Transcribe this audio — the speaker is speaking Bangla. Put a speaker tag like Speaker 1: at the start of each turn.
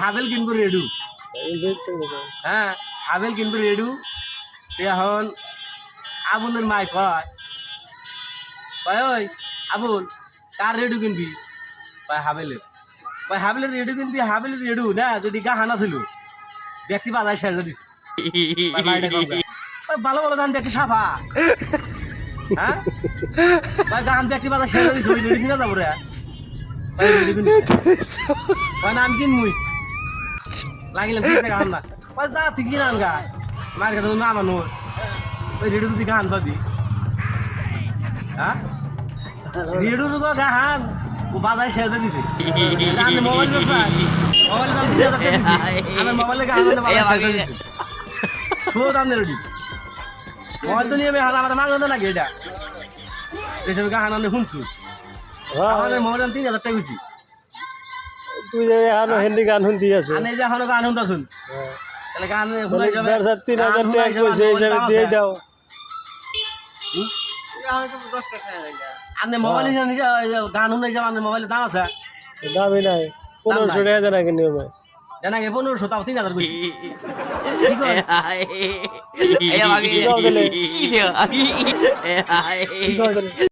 Speaker 1: হাবেল কিনবো রেডু হ্যাঁ হাবেল কিনবো রেডু এখন আবুলের মাই কয় কয় ওই আবুল কার রেডু কিনবি কয় হাবেলের রেডু কিনবি হাবেলের রেডু না যদি গা হানা ছিল ব্যক্তি বাজায় সেরে দিছে ভালো ভালো গান ব্যক্তি সাফা হ্যাঁ গান ব্যক্তি বাজায় সেরে দিছে ওই রেডি কিনা যাবো রে নাম কিনমুই লাগিলাম ঠিক আছে গান না যা তুই কিনা গা মার কাছে তুমি আমানো ওই রেডু তুই গান পাবি হ্যাঁ রেডু তো গান ও বাজায় সেরে দিছে মোবাইল আমার মোবাইলে গান দিছে শো দাম রেডি মোবাইল তো নিয়ে আমি আমার মাগলো নাকি এটা এসব গান আমি শুনছু আমাদের মোবাইল 3000 টাকা গুছি
Speaker 2: তুই এখনো হিন্দি গান শুনতে আছে
Speaker 1: আমি যে এখনো গান শুনতা শুন তাহলে গান শুনাই যাবে
Speaker 2: 3000 টাকা কইছে হিসাবে দিয়ে দাও
Speaker 1: আপনি মোবাইল গান শুনাই যাবে আপনার মোবাইলের দাম আছে
Speaker 2: দামই নাই 1500 টাকা দেনা কিনে হবে
Speaker 1: জানা গে 1500 তাও 3000 কইছি
Speaker 3: এই আমাকে